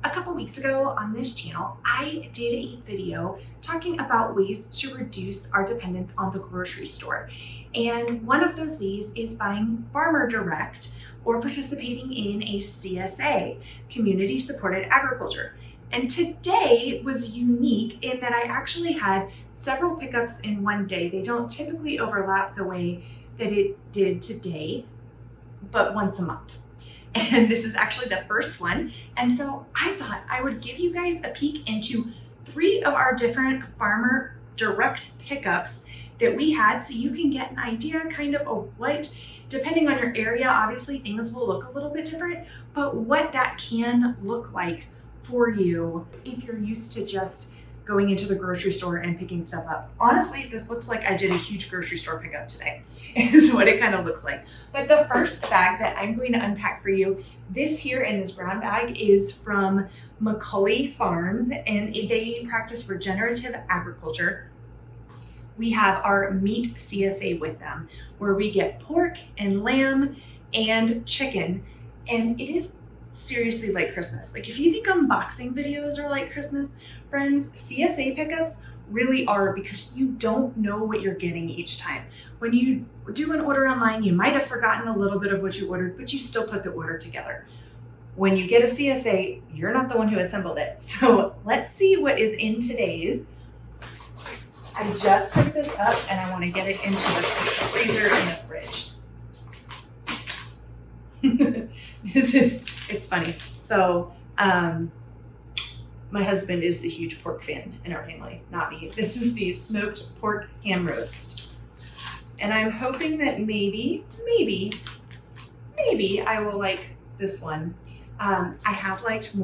A couple weeks ago on this channel, I did a video talking about ways to reduce our dependence on the grocery store. And one of those ways is buying farmer direct or participating in a CSA, community supported agriculture. And today was unique in that I actually had several pickups in one day. They don't typically overlap the way that it did today, but once a month. And this is actually the first one. And so I thought I would give you guys a peek into 3 of our different farmer direct pickups that we had, so you can get an idea kind of what, depending on your area, obviously things will look a little bit different, but what that can look like for you if you're used to just going into the grocery store and picking stuff up. Honestly, this looks like I did a huge grocery store pickup today, is what it kind of looks like. But the first bag that I'm going to unpack for you, this here in this brown bag is from McCulley Farms, and they practice regenerative agriculture. We have our meat CSA with them, where we get pork and lamb and chicken, and it is seriously like Christmas. Like if you think unboxing videos are like Christmas, friends, CSA pickups really are, because you don't know what you're getting each time. When you do an order online, you might have forgotten a little bit of what you ordered, but you still put the order together. When you get a CSA, you're not the one who assembled it. So let's see what is in today's. I just picked this up and I want to get it into the freezer and the fridge. It's funny. So, my husband is the huge pork fan in our family, not me. This is the smoked pork ham roast. And I'm hoping that maybe I will like this one. I have liked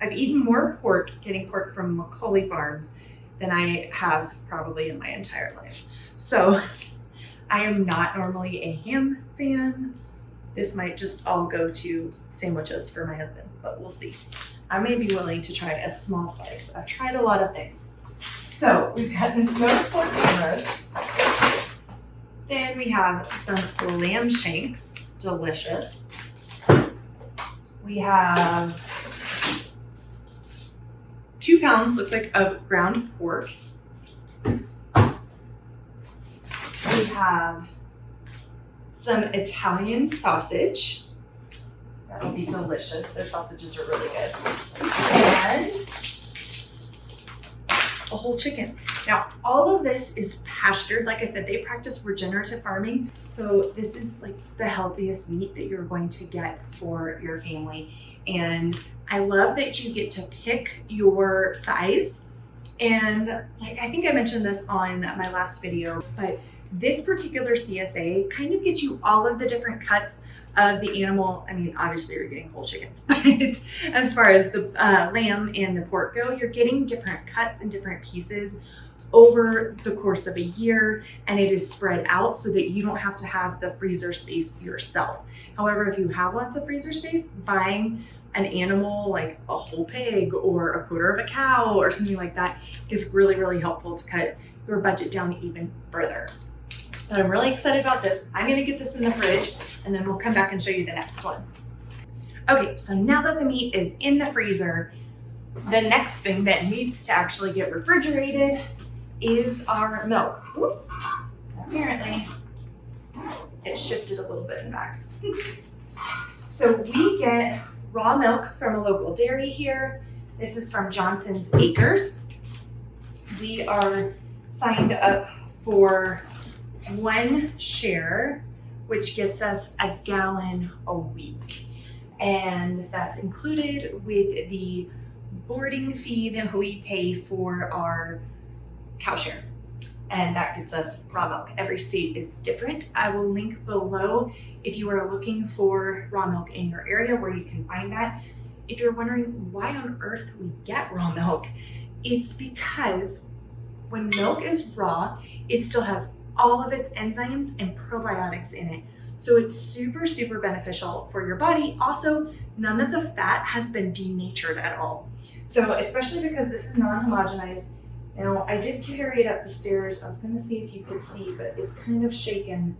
I've eaten more pork, getting pork from McCulley Farms, than I have probably in my entire life. So I am not normally a ham fan. This might just all go to sandwiches for my husband, but we'll see. I may be willing to try a small slice. I've tried a lot of things. So we've got the smoked pork ham roast. Then we have some lamb shanks, delicious. We have 2 pounds, looks like, of ground pork. We have some Italian sausage. That'll be delicious. Their sausages are really good. And a whole chicken. Now, all of this is pastured. Like I said, they practice regenerative farming. So this is like the healthiest meat that you're going to get for your family. And I love that you get to pick your size. And like, I think I mentioned this on my last video, but this particular CSA kind of gets you all of the different cuts of the animal. I mean, obviously you're getting whole chickens, but as far as the lamb and the pork go, you're getting different cuts and different pieces over the course of a year, and it is spread out so that you don't have to have the freezer space yourself. However, if you have lots of freezer space, buying an animal like a whole pig or a quarter of a cow or something like that is really, really helpful to cut your budget down even further. But I'm really excited about this. I'm gonna get this in the fridge and then we'll come back and show you the next one. Okay, so now that the meat is in the freezer, the next thing that needs to actually get refrigerated is our milk. Oops, apparently it shifted a little bit in back. So we get raw milk from a local dairy here. This is from Johnson's Acres. We are signed up for 1 share, which gets us a gallon a week. And that's included with the boarding fee that we pay for our cow share. And that gets us raw milk. Every state is different. I will link below if you are looking for raw milk in your area where you can find that. If you're wondering why on earth we get raw milk, it's because when milk is raw, it still has all of its enzymes and probiotics in it. So it's super, super beneficial for your body. Also, none of the fat has been denatured at all. So especially because this is non-homogenized. Now, I did carry it up the stairs. I was gonna see if you could see, but it's kind of shaken.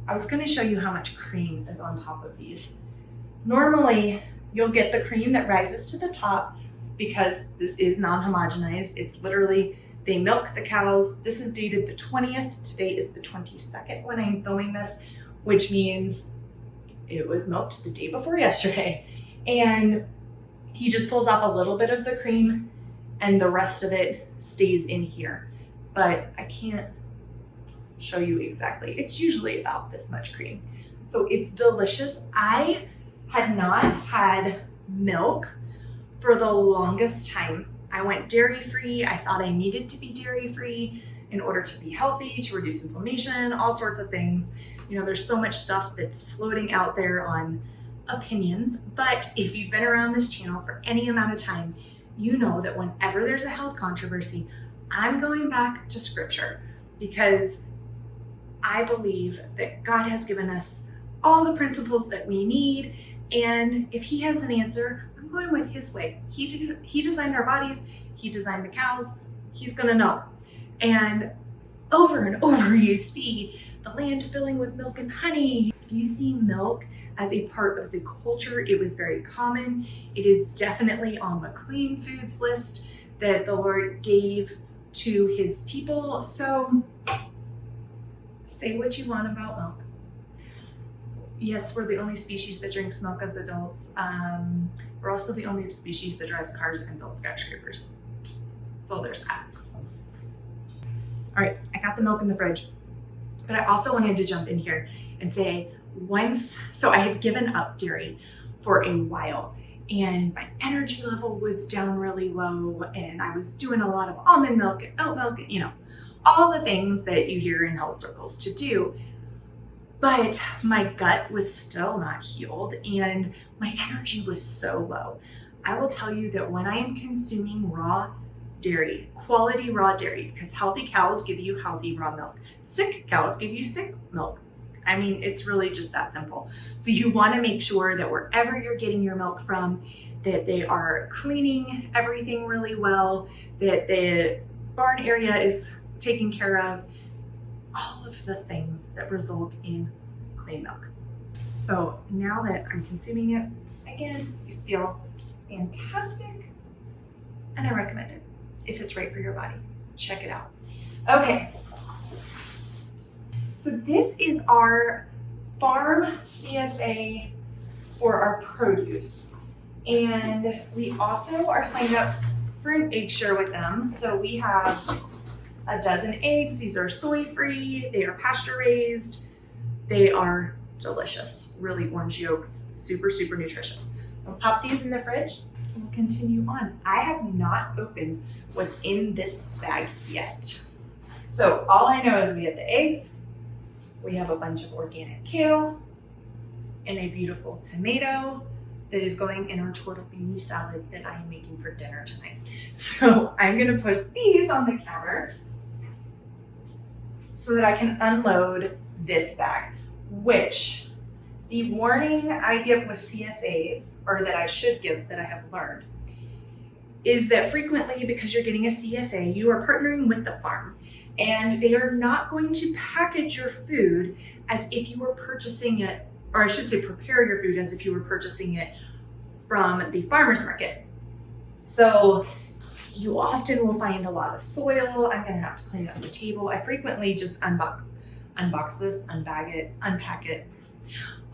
I was gonna show you how much cream is on top of these. Normally, You'll get the cream that rises to the top because this is non-homogenized. It's literally, they milk the cows. This is dated the 20th. Today is the 22nd when I'm filming this, which means it was milked the day before yesterday. And he just pulls off a little bit of the cream and the rest of it stays in here. But I can't show you exactly. It's usually about this much cream. So it's delicious. I had not had milk for the longest time. I went dairy-free. I thought I needed to be dairy-free in order to be healthy, to reduce inflammation, all sorts of things. You know, there's so much stuff that's floating out there on opinions, but if you've been around this channel for any amount of time, you know that whenever there's a health controversy, I'm going back to scripture because I believe that God has given us all the principles that we need, and if he has an answer, I'm going with his way. He designed our bodies, he designed the cows, he's gonna know. And over you see the land filling with milk and honey. You see milk as a part of the culture. It was very common. It is definitely on the clean foods list that the Lord gave to his people. So say what you want about milk. Yes, we're the only species that drinks milk as adults. We're also the only species that drives cars and builds skyscrapers. So there's that. All right, I got the milk in the fridge, but I also wanted to jump in here and say so I had given up dairy for a while and my energy level was down really low and I was doing a lot of almond milk and oat milk, you know, all the things that you hear in health circles to do. But my gut was still not healed and my energy was so low. I will tell you that when I am consuming raw dairy, quality raw dairy, because healthy cows give you healthy raw milk. Sick cows give you sick milk. I mean, it's really just that simple. So you want to make sure that wherever you're getting your milk from, that they are cleaning everything really well, that the barn area is taken care of, all of the things that result in clean milk. So now that I'm consuming it, again, you feel fantastic and I recommend it. If it's right for your body, check it out. Okay, so this is our farm CSA for our produce. And we also are signed up for an egg share with them. So we have a dozen eggs. These are soy-free, they are pasture raised. They are delicious, really orange yolks, super, super nutritious. I'll pop these in the fridge. We'll continue on. I have not opened what's in this bag yet. So all I know is we have the eggs, we have a bunch of organic kale, and a beautiful tomato that is going in our tortellini salad that I am making for dinner tonight. So I'm gonna put these on the counter so that I can unload this bag, which the warning I give with CSAs, or that I should give that I have learned, is that frequently, because you're getting a CSA, you are partnering with the farm and they are not going to package your food as if you were purchasing it, or I should say prepare your food as if you were purchasing it from the farmer's market. So you often will find a lot of soil. I'm gonna have to clean up the table. I frequently just unbox this, unbag it, unpack it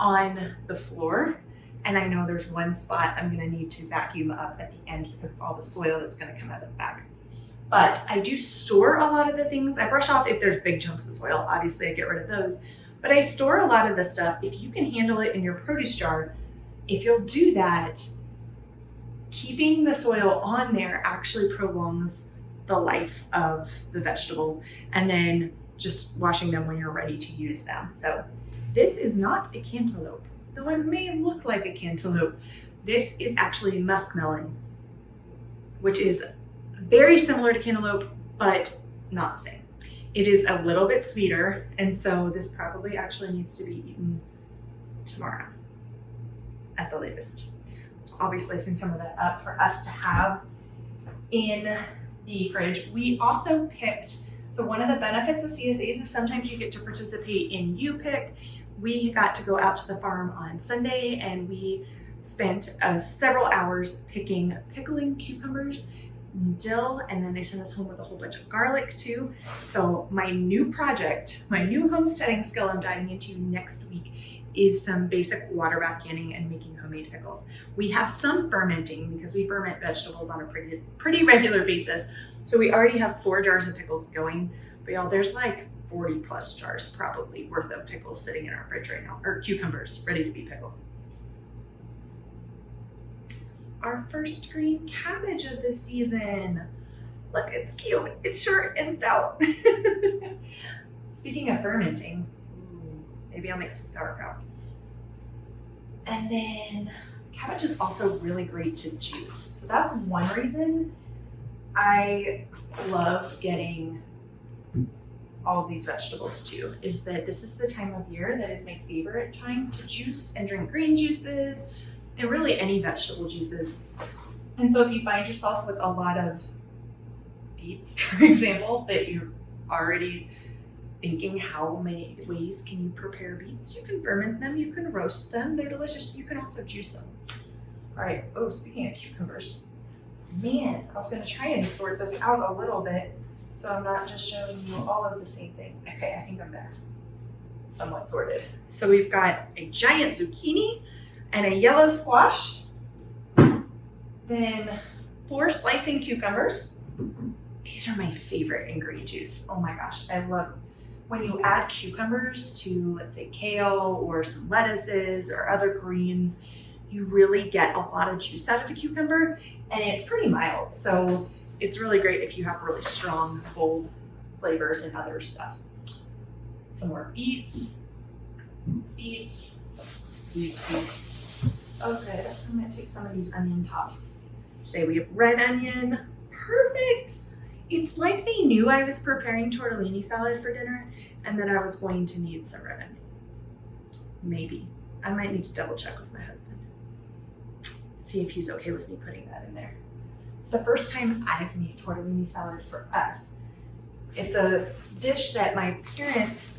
on the floor. And I know there's one spot I'm gonna need to vacuum up at the end because of all the soil that's gonna come out of the bag. But I do store a lot of the things. I brush off if there's big chunks of soil, obviously I get rid of those. But I store a lot of the stuff. If you can handle it in your produce jar, if you'll do that, keeping the soil on there actually prolongs the life of the vegetables, and then just washing them when you're ready to use them. So this is not a cantaloupe, though it may look like a cantaloupe. This is actually muskmelon, which is very similar to cantaloupe, but not the same. It is a little bit sweeter, and so this probably actually needs to be eaten tomorrow at the latest. So I'll be slicing some of that up for us to have in the fridge. We also picked, so one of the benefits of CSAs is sometimes you get to participate in U-Pick. We got to go out to the farm on Sunday and we spent several hours pickling cucumbers, dill, and then they sent us home with a whole bunch of garlic too. So my new project, my new homesteading skill I'm diving into next week is some basic water bath canning and making homemade pickles. We have some fermenting because we ferment vegetables on a pretty regular basis. So we already have 4 jars of pickles going, but y'all, there's like 40 plus jars probably worth of pickles sitting in our fridge right now, or cucumbers ready to be pickled. Our first green cabbage of the season. Look, it's cute. It's short and stout. Speaking of fermenting, maybe I'll make some sauerkraut. And then cabbage is also really great to juice. So that's one reason I love getting all of these vegetables too, is that this is the time of year that is my favorite time to juice and drink green juices and really any vegetable juices. And so if you find yourself with a lot of beets, for example, that you're already thinking how many ways can you prepare beets, you can ferment them, you can roast them, they're delicious. You can also juice them. All right, oh, speaking of cucumbers, man, I was gonna try and sort this out a little bit so I'm not just showing you all of the same thing. Okay, I think I'm back. Somewhat sorted. So we've got a giant zucchini and a yellow squash, then 4 slicing cucumbers. These are my favorite in green juice. Oh my gosh, I love when you add cucumbers to, let's say, kale or some lettuces or other greens, you really get a lot of juice out of the cucumber, and it's pretty mild. So it's really great if you have really strong, bold flavors and other stuff. Some more beets. Beets. Okay, I'm gonna take some of these onion tops. Today we have red onion. Perfect. It's like they knew I was preparing tortellini salad for dinner and that I was going to need some red onion. Maybe. I might need to double check with my husband. See if he's okay with me putting that in there. It's the first time I've made tortellini salad for us. It's a dish that my parents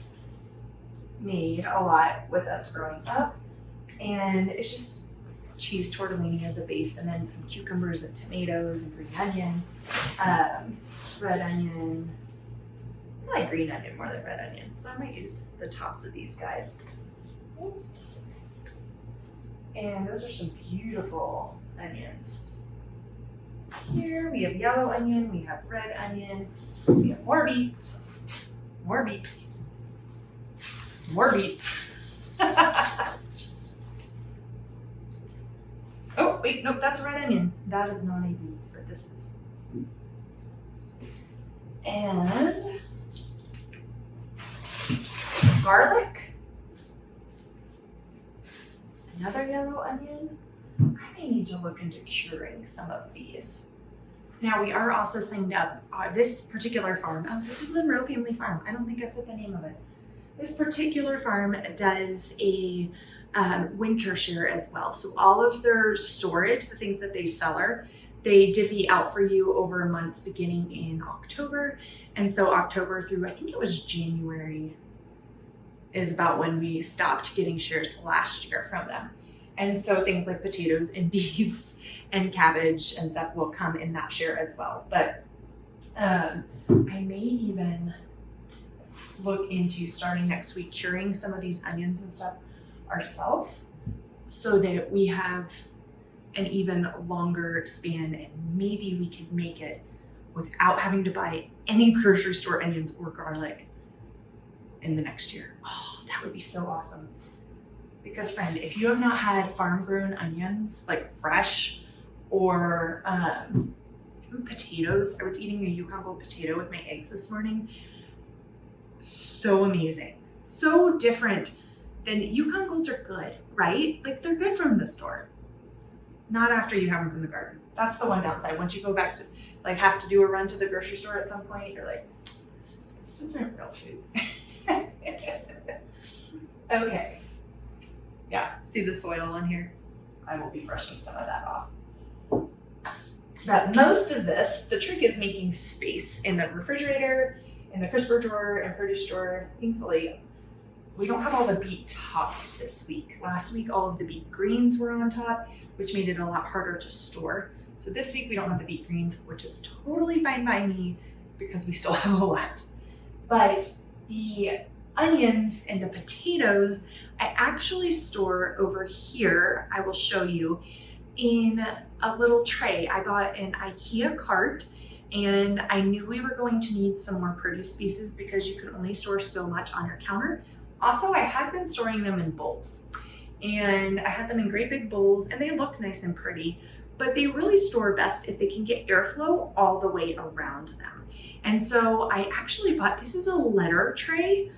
made a lot with us growing up, and it's just cheese tortellini as a base, and then some cucumbers and tomatoes and green onion, red onion. I like green onion more than red onion, so I might use the tops of these guys. Oops. And those are some beautiful onions. Here we have yellow onion, we have red onion, we have more beets, more beets, more beets. Oh, wait, nope, that's red onion. That is not a beet, but this is. And garlic. Another yellow onion. I may need to look into curing some of these. Now we are also signed up this particular farm. Oh, this is Monroe Family Farm. I don't think I said the name of it. This particular farm does a winter share as well. So all of their storage, the things that they cellar, they divvy out for you over months beginning in October. And so October through, I think it was January, is about when we stopped getting shares last year from them. And so things like potatoes and beets and cabbage and stuff will come in that share as well. But I may even look into starting next week curing some of these onions and stuff ourselves so that we have an even longer span, and maybe we could make it without having to buy any grocery store onions or garlic in the next year. Oh, that would be so awesome. Because friend, if you have not had farm-grown onions, like fresh, or potatoes, I was eating a Yukon Gold potato with my eggs this morning. So amazing. So different than Yukon Golds are good, right? Like they're good from the store. Not after you have them from the garden. That's the one downside. Once you go back to, like, have to do a run to the grocery store at some point, you're like, this isn't real food. Okay. Yeah, see the soil in here? I will be brushing some of that off. But most of this, the trick is making space in the refrigerator, in the crisper drawer, and produce drawer. Thankfully, we don't have all the beet tops this week. Last week, all of the beet greens were on top, which made it a lot harder to store. So this week we don't have the beet greens, which is totally fine by me because we still have a lot. But the onions and the potatoes, I actually store over here. I will show you in a little tray. I bought an IKEA cart, and I knew we were going to need some more produce pieces because you can only store so much on your counter. Also, I had been storing them in bowls, and I had them in great big bowls, and they look nice and pretty, but they really store best if they can get airflow all the way around them. And so I actually bought, this is a letter tray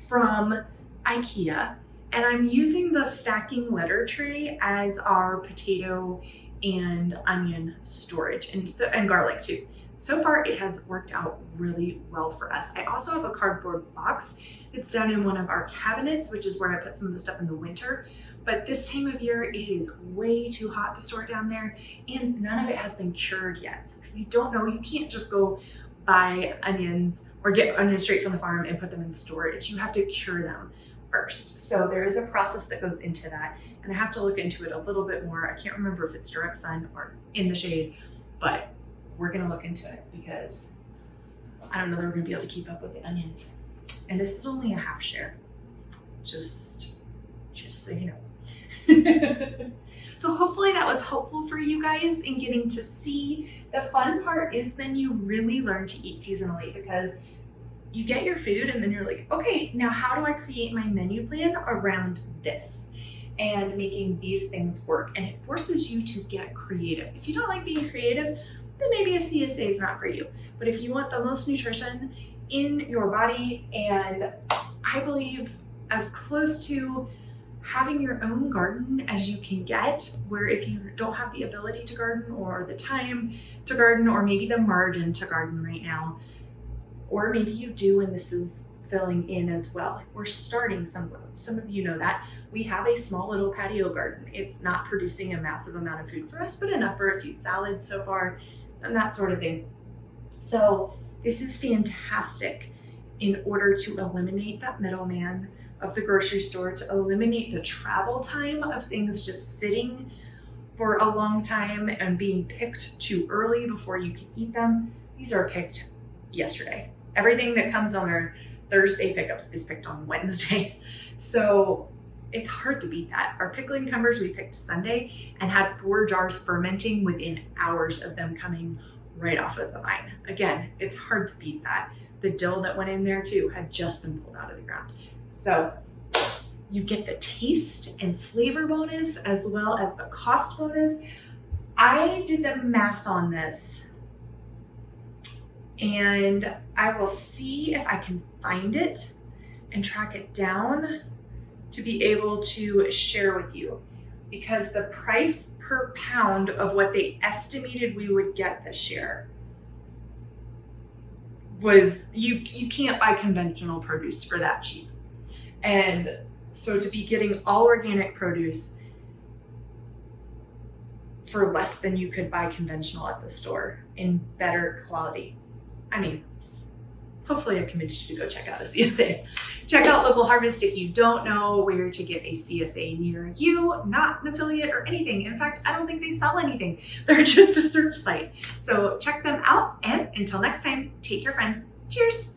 from IKEA, and I'm using the stacking letter tray as our potato and onion storage, and garlic too. So far it has worked out really well for us. I also have a cardboard box that's down in one of our cabinets, which is where I put some of the stuff in the winter. But this time of year, it is way too hot to store down there, and none of it has been cured yet. So if you don't know, you can't just go buy onions or get onions straight from the farm and put them in storage. You have to cure them first. So there is a process that goes into that, and I have to look into it a little bit more. I can't remember if it's direct sun or in the shade, but we're gonna look into it because I don't know that we're gonna be able to keep up with the onions. And this is only a half share, just so you know. So hopefully that was helpful for you guys in getting to see. The fun part is then you really learn to eat seasonally, because you get your food and then you're like, okay, now how do I create my menu plan around this and making these things work? And it forces you to get creative. If you don't like being creative, then maybe a CSA is not for you. But if you want the most nutrition in your body, and I believe as close to having your own garden as you can get, where if you don't have the ability to garden or the time to garden or maybe the margin to garden right now, or maybe you do and this is filling in as well. Like, we're starting some of you know that. We have a small little patio garden. It's not producing a massive amount of food for us, but enough for a few salads so far and that sort of thing. So this is fantastic in order to eliminate that middleman of the grocery store, to eliminate the travel time of things just sitting for a long time and being picked too early before you can eat them. These are picked yesterday. Everything that comes on our Thursday pickups is picked on Wednesday. So it's hard to beat that. Our pickling cucumbers we picked Sunday and had 4 jars fermenting within hours of them coming right off of the vine. Again, it's hard to beat that. The dill that went in there too had just been pulled out of the ground. So you get the taste and flavor bonus as well as the cost bonus. I did the math on this, and I will see if I can find it and track it down to be able to share with you, because the price per pound of what they estimated we would get this year was, you can't buy conventional produce for that cheap. And so to be getting all organic produce for less than you could buy conventional at the store in better quality, I mean, hopefully I've convinced you to go check out a CSA. Check out Local Harvest if you don't know where to get a CSA near you. Not an affiliate or anything. In fact, I don't think they sell anything. They're just a search site. So check them out, and until next time, take care, friends. Cheers.